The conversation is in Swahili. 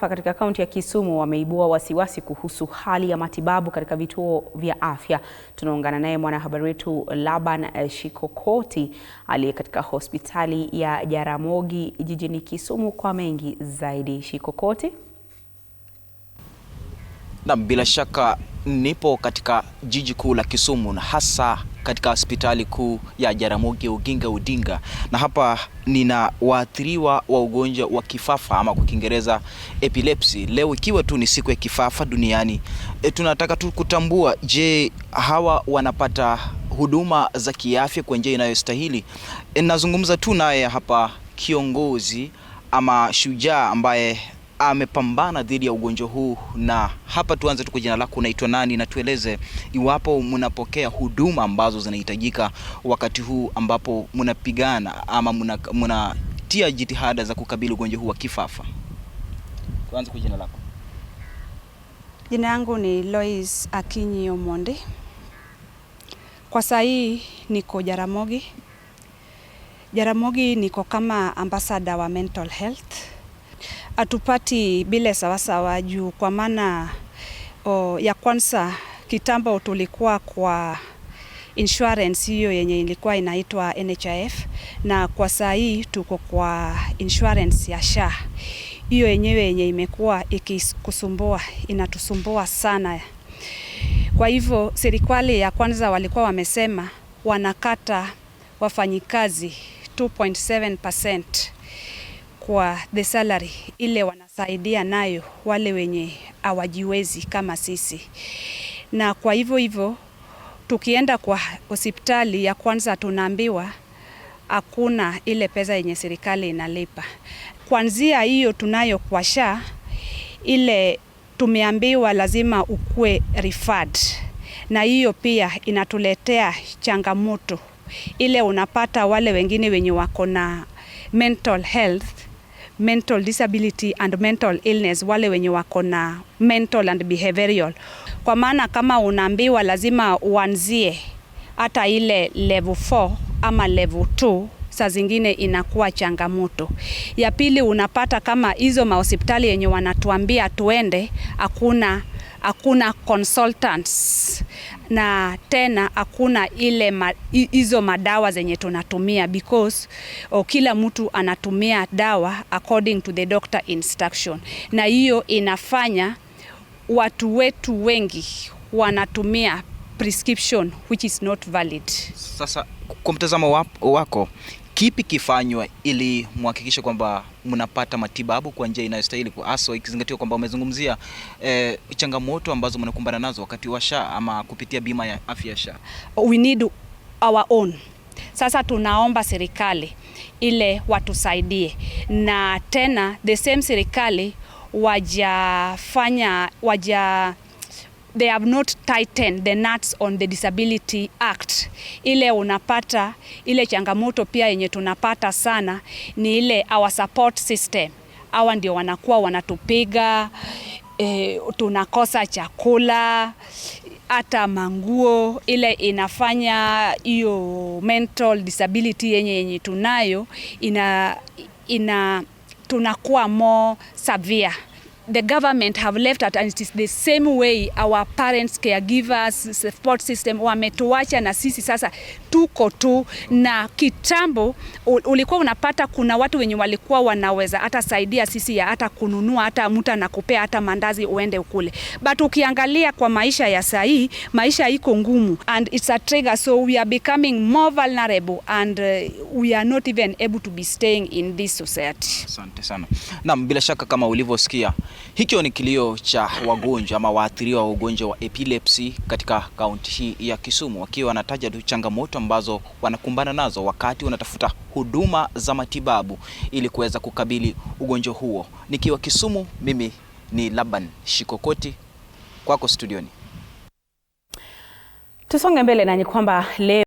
Katika kaunti ya Kisumu wameibua wasiwasi kuhusu hali ya matibabu katika vituo vya afya. Tunaungana naye mwanahabari wetu Laban Shikokoti aliye katika hospitali ya Jaramogi jijini Kisumu kwa mengi zaidi. Shikokoti. Na bila shaka nipo katika jiji kuu la Kisumu na hasa katika hospitali kuu ya Jaramogi Oginga Odinga, na hapa nina waathiriwa wa ugonjwa wa kifafa ama kwa Kiingereza epilepsy. Leo ikiwa tu ni siku ya kifafa duniani, tunataka tu kutambua, je, hawa wanapata huduma za kiafya kwa njia inayostahili? Nazungumza tu naye hapa kiongozi ama shujaa ambaye amepambana dhidi ya ugonjwa huu. Na hapa tuanze tu kwa jina lako, unaitwa nani, na tueleze iwapo mnapokea huduma ambazo zinahitajika wakati huu ambapo mnapigana ama mnatia jitihada za kukabili ugonjwa huu wa kifafa. Tuanze kwa jina lako. Jina yangu ni Lois Akinyi Omondi. Kwa saa hii niko Jaramogi. Jaramogi niko kama ambassador wa mental health. Atupati bile sawasawa juu kwa maana ya kwanza kitambo tulikuwa kwa insurance hiyo yenye ilikuwa inaitwa NHIF, na kwa saa hii tuko kwa insurance ya SHA. Hiyo yenyewe yenye imekuwa ikikusumbua, inatusumbua sana. Kwa hivyo serikali ya kwanza walikuwa wamesema wanakata wafanyikazi 2.7% kwa the salary ile wanasaidia nayo wale wenye hawajiwezi kama sisi. Na kwa hivyo tukienda kwa hospitali ya kwanza tunaambiwa hakuna ile pesa yenye serikali inalipa. Kwanzia hiyo tunayo kwa SHA ile tumeambiwa lazima ukue referred, na hiyo pia inatuletea changamoto ile unapata wale wengine wenye wako na mental health, mental disability and mental illness, wale wenye wako na mental and behavioral. Kwa maana kama unaambiwa lazima uanzie hata ile level 4 ama level 2, saa zingine inakuwa changamoto. Ya pili, unapata kama hizo mahospitali yenye wanatuambia tuende, hakuna consultants, na tena hakuna ile hizo madawa zenye tunatumia, because kila mtu anatumia dawa according to the doctor instruction, na hiyo inafanya watu wetu wengi wanatumia prescription which is not valid. Sasa kwa mtazamo wako, kipi kifanywa ili muhakikishe kwamba mnapata matibabu kwa njia inayostahili, kwa hasa ikizingatiwa kwamba umezungumzia changamoto ambazo mnakumbana nazo wakati wa SHA ama kupitia bima ya afya SHA? We need our own. Sasa tunaomba serikali ile watusaidie, na tena the same serikali they have not tightened the nuts on the Disability Act. Ile unapata ile changamoto pia yenye tunapata sana ni ile our support system. Hawa ndio wanakuwa wanatupiga, tunakosa chakula, hata manguo. Ile inafanya hiyo mental disability yenye tunayo tunakuwa more severe. The government have left it, and it is the same way our parents, caregivers, support system wametuacha, na sisi sasa tuko tu. Na kitambo ulikuwa unapata kuna watu wenye walikuwa wanaweza hata saidia sisi ya hata kununua, hata mtu anakupea hata mandazi uende ukule. But ukiangalia kwa maisha ya saa hii, maisha iko ngumu, and it's a trigger, so we are becoming more vulnerable, and we are not even able to be staying in this society. Asante sana. Na bila shaka kama ulivyosikia, hicho ni kilio cha wagonjwa ama waathiriwa wa ugonjwa wa epilepsy katika kaunti hii ya Kisumu, wakiwa wanataja changamoto ambazo wanakumbana nazo wakati wanatafuta huduma za matibabu ili kuweza kukabili ugonjwa huo. Nikiwa Kisumu, mimi ni Laban Shikokoti, kwako studioni. Tusonge mbele na ni kwamba leo